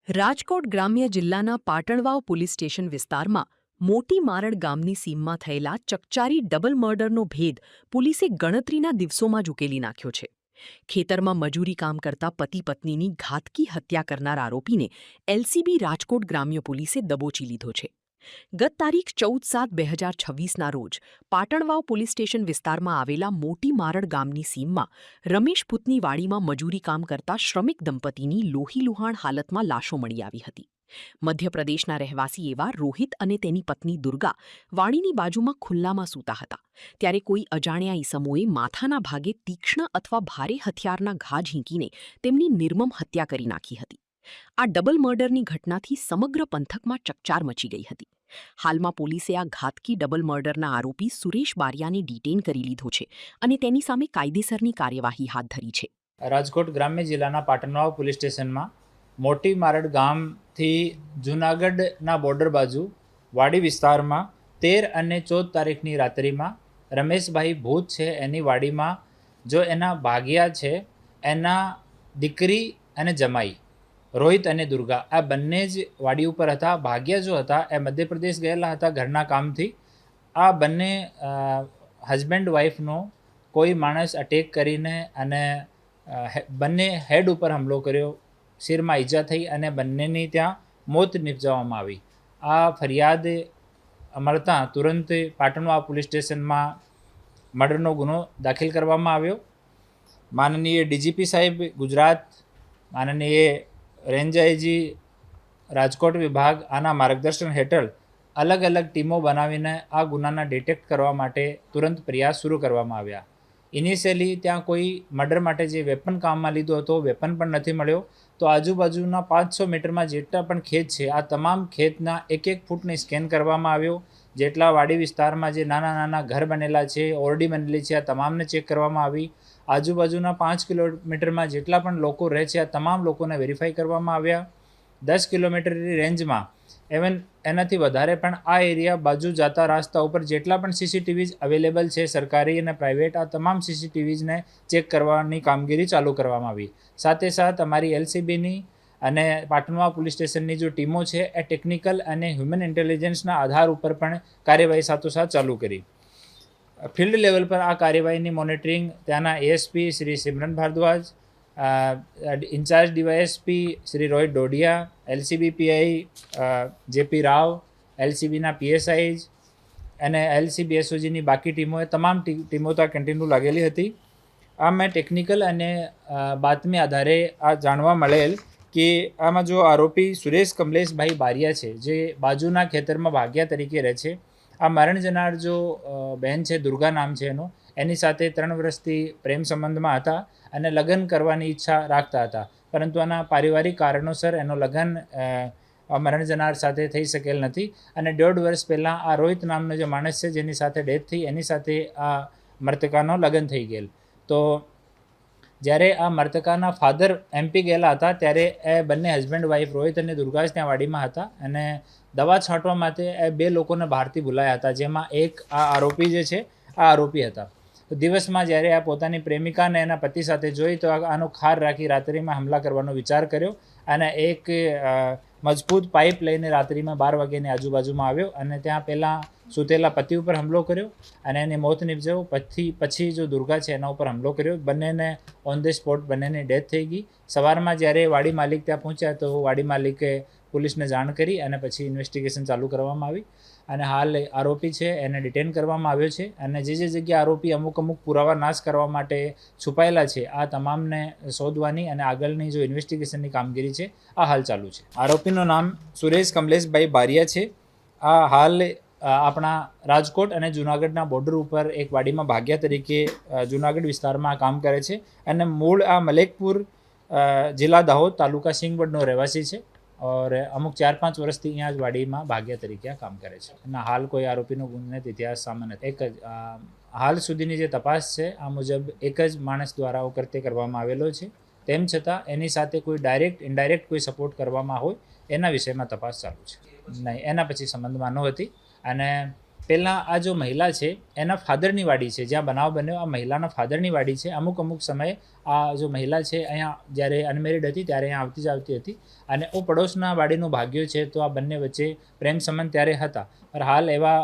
રાજકોટ ગ્રામ્ય જિલ્લાના Patanvav police station વિસ્તારમાં મોટી મારડ ગામની સીમમાં થયેલા ચકચારી ડબલ મર્ડરનો ભેદ પોલીસે ગણતરીના દિવસોમાં જ ઉકેલી નાખ્યો છે. ખેતરમાં મજૂરી કામ કરતા પતિ પત્નીની ઘાતકી હત્યા કરનાર આરોપીને એલસીબી રાજકોટ ગ્રામ્ય પોલીસે દબોચી લીધો છે. ગત તારીખ 14/7/2026ના રોજ પાટણવાવ પોલીસ સ્ટેશન વિસ્તારમાં આવેલા મોટી મારડ ગામની સીમમાં રમેશ પુતની વાડીમાં મજૂરી કામ કરતા શ્રમિક દંપતીની લોહીલુહાણ હાલતમાં લાશો મળી આવી હતી. મધ્યપ્રદેશના રહેવાસી એવા રોહિત અને તેની પત્ની દુર્ગા વાડીની બાજુમાં ખુલ્લામાં સૂતા હતા. ત્યારે કોઈ અજાણ્યા ઈસમોએ માથાના ભાગે તીક્ષ્ણ અથવા ભારે હથિયારના ઘા ઝીંકીને તેમની નિર્મમ હત્યા કરી નાખી હતી. આ ડબલ મર્ડરની ઘટનાથી સમગ્ર પંથકમાં ચકચાર મચી ગઈ હતી. હાલમાં પોલીસે આ ઘાતકી ડબલ મર્ડરના આરોપી સુરેશ બારિયાને ડિટેન કરી લીધો છે અને તેની સામે કાયદેસરની કાર્યવાહી હાથ ધરી છે. રાજકોટ ગ્રામ્ય જિલ્લાના પાટણવાવ પોલીસ સ્ટેશનમાં મોટી મારડ ગામથી જૂનાગઢના બોર્ડર બાજુ વાડી વિસ્તારમાં 13 અને 14 તારીખની રાત્રિમાં રમેશભાઈ ભૂત છે એની વાડીમાં જો એના ભાગિયા છે એના દીકરી અને જમાઈ રોહિત અને દુર્ગા આ બંને જ વાડી ઉપર હતા. ભાગ્યા જો હતા એ મધ્યપ્રદેશ ગયેલા હતા ઘરના કામથી. આ બંને હસબન્ડ વાઈફનો કોઈ માણસ અટેક કરીને અને બંને હેડ ઉપર હુમલો કર્યો, શિરમાં ઈજા થઈ અને બંનેની ત્યાં મોત નિપજાવવામાં આવી. આ ફરિયાદ મળતા તુરંત પાટણવાવ પોલીસ સ્ટેશનમાં મર્ડરનો ગુનો દાખલ કરવામાં આવ્યો. માનનીય ડીજીપી સાહેબ ગુજરાત, માનનીય રેન્જ આઈજી રાજકોટ વિભાગ આના માર્ગદર્શન હેઠળ અલગ અલગ ટીમો બનાવીને આ ગુનાના ડિટેક્ટ કરવા માટે તુરંત પ્રયાસ શરૂ કરવામાં આવ્યા. ઇનિશિયલી ત્યાં કોઈ મર્ડર માટે જે વેપન કામમાં લીધો હતો વેપન પણ નથી મળ્યો. તો આજુબાજુના 500 મીટરમાં જેટલા પણ ખેત છે આ તમામ ખેતના એક ફૂટને સ્કેન કરવામાં આવ્યો. જેટલા વાડી વિસ્તારમાં જે નાના નાના ઘર બનેલા છે, ઓરડી બનેલી છે, આ તમામને ચેક કરવામાં આવી. આજુબાજુના 5 કિલોમીટરમાં જેટલા પણ લોકો રહે છે આ તમામ લોકોને વેરીફાઈ કરવામાં આવ્યા. 10 કિલોમીટરની રેન્જમાં ઇવન એનાથી વધારે પણ આ એરિયા બાજુ જતા રસ્તા ઉપર જેટલા પણ સીસીટીવીઝ અવેલેબલ છે સરકારી અને પ્રાઇવેટ આ તમામ સીસીટીવીઝને ચેક કરવાની કામગીરી ચાલુ કરવામાં આવી. સાથે સાથ અમારી એલસીબીની અને પાટણવાવ પોલીસ સ્ટેશનની જો ટીમો છે એ ટેકનિકલ અને હ્યુમન ઇન્ટેલિજન્સના આધાર ઉપર પણ કાર્યવાહી સાથોસાથ ચાલુ કરી. ફિલ્ડ લેવલ પર આ કાર્યવાહીની મોનિટરિંગ ત્યાંના ASP Shri Simran Bhardwaj, incharge DYSP Shri Rohit Dodiya, LCB PI JP Rao, એલસીબીના પીએસઆઈ અને એલસીબી એસઓજીની બાકી ટીમોએ તમામ ટીમો તો કન્ટિન્યુ લાગેલી હતી. આ મેં ટેકનિકલ અને બાતમી આધારે આ જાણવા મળેલ કે આમાં જો આરોપી સુરેશ કમલેશભાઈ બારિયા છે જે બાજુના ખેતરમાં ભાગ્યા તરીકે રહે છે. આ મરણ જનાર જો બહેન છે દુર્ગા નામ છે એની સાથે 3 વર્ષથી પ્રેમ સંબંધમાં હતા અને લગ્ન કરવાની ઈચ્છા રાખતા હતા, પરંતુ આના પારિવારિક કારણોસર એનો લગ્ન મરણ જનાર સાથે થઈ શકેલ નથી. અને 1.5 વર્ષ પહેલાં આ રોહિત નામનો જે માણસ છે જેની સાથે ડેથ થઈ એની સાથે આ મૃતકાનો લગ્ન થઈ ગયેલ. તો જ્યારે આ મૃતકાના ફાધર એમપી ગયેલા હતા ત્યારે એ બંને હસબન્ડ વાઈફ રોહિત અને દુર્ગાજ ત્યાં વાડીમાં હતા અને દવા છાંટવા માટે એ 2 લોકોને બહારથી બોલાયા હતા, જેમાં એક આ આરોપી જે છે આ આરોપી હતા. તો દિવસમાં જ્યારે આ પોતાની પ્રેમિકાને એના પતિ સાથે જોઈ તો આનો ખાર રાખી રાત્રિમાં હુમલા કરવાનો વિચાર કર્યો અને એક મજબૂત પાઇપ લઈને રાત્રિમાં 12 વાગ્યાની આજુબાજુમાં આવ્યો અને ત્યાં પહેલાં સૂતેલા પતિ ઉપર હુમલો કર્યો અને એની મોત નિપજાવ્યો. પછી જો દુર્ગા છે એના ઉપર હુમલો કર્યો. બંનેને ઓન ધ સ્પોટ બંનેની ડેથ થઈ ગઈ. સવારમાં જ્યારે વાડી માલિક ત્યાં પહોંચ્યા તો વાડી માલિકે પોલીસને જાણ કરી અને પછી ઇન્વેસ્ટિગેશન ચાલુ કરવામાં આવી અને હાલ આરોપી છે એને ડિટેન કરવામાં આવ્યો છે અને જે જગ્યાએ આરોપી અમુક પુરાવા નાશ કરવા માટે છુપાયેલા છે આ તમામને શોધવાની અને આગળની જો ઇન્વેસ્ટિગેશનની કામગીરી છે આ હાલ ચાલુ છે. આરોપીનું નામ સુરેશ કમલેશભાઈ બારિયા છે. આ હાલ આપણા રાજકોટ અને જૂનાગઢના બોર્ડર ઉપર એક વાડીમાં ભાગ્યા તરીકે જૂનાગઢ વિસ્તારમાં કામ કરે છે અને મૂળ આ મલેકપુર જિલ્લા દાહોદ તાલુકા સિંગવડનો રહેવાસી છે और અમુક 4-5 વર્ષથી અહીંયા જ વાડીમાં ભાગ્યા તરીકે આ કામ કરે છે અને હાલ કોઈ આરોપીનો ગુનાહિત ઇતિહાસ સામે નથી. એક જ હાલ સુધીની જે તપાસ છે આ મુજબ એક જ માણસ દ્વારા કૃત્ય કરવામાં આવેલો છે. તેમ છતાં એની સાથે કોઈ ડાયરેક્ટ ઇનડાયરેક્ટ કોઈ સપોર્ટ કરવામાં હોય એના વિષયમાં તપાસ ચાલુ છે. નહીં, એના પછી સંબંધમાં નહોતી અને પહેલાં આ જો મહિલા છે એના ફાધરની વાડી છે, જ્યાં બનાવ બન્યો આ મહિલાના ફાધરની વાડી છે. અમુક સમયે આ જો મહિલા છે અહીંયા જ્યારે અનમેરિડ હતી ત્યારે અહીંયા આવતી હતી અને ઓ પડોશના વાડીનો ભાગ્યો છે, તો આ બંને વચ્ચે પ્રેમ સંબંધ ત્યારે હતા. પણ હાલ એવા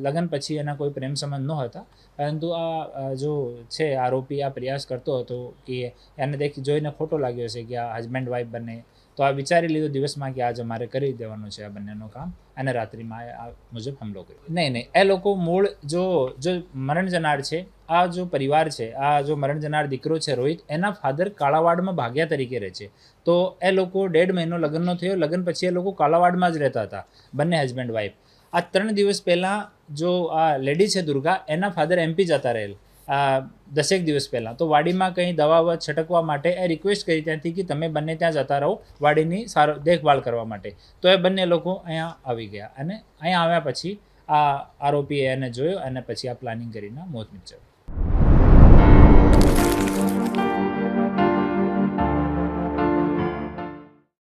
લગ્ન પછી એના કોઈ પ્રેમ સંબંધ ન હતા, પરંતુ આ જો છે આરોપી આ પ્રયાસ કરતો હતો કે એને જોઈને ખોટો લાગ્યો છે કે આ હસબન્ડ વાઈફ બંને, તો આ વિચારી લીધો દિવસમાં કે આજે મારે કરી દેવાનું છે આ બંનેનું કામ, અને રાત્રિમાં આ મુજબ હુમલો કર્યો. નહીં, એ લોકો મૂળ જો મરણ જનાર છે, આ જો પરિવાર છે, આ જો મરણ જનાર દીકરો છે રોહિત, એના ફાધર કાળાવાડમાં ભાગ્યા તરીકે રહે છે. તો એ લોકો 1.5 મહિનો લગ્નનો થયો, લગ્ન પછી એ લોકો કાળાવાડમાં જ રહેતા હતા બંને હસબન્ડ વાઈફ. આ 3 દિવસ પહેલાં જો આ લેડી છે દુર્ગા, એના ફાધર MP જતા રહેલ 10 દિવસ પહેલાં, તો વાડીમાં કંઈ દવા છટકવા માટે એ રિક્વેસ્ટ કરી ત્યાંથી કે તમે બંને ત્યાં જતા રહો વાડીની સારો દેખભાળ કરવા માટે. તો એ બંને લોકો અહીંયા આવી ગયા અને અહીંયા આવ્યા પછી આ આરોપીએ એને જોયો અને પછી આ પ્લાનિંગ કરીને મોત નીપજ્યો.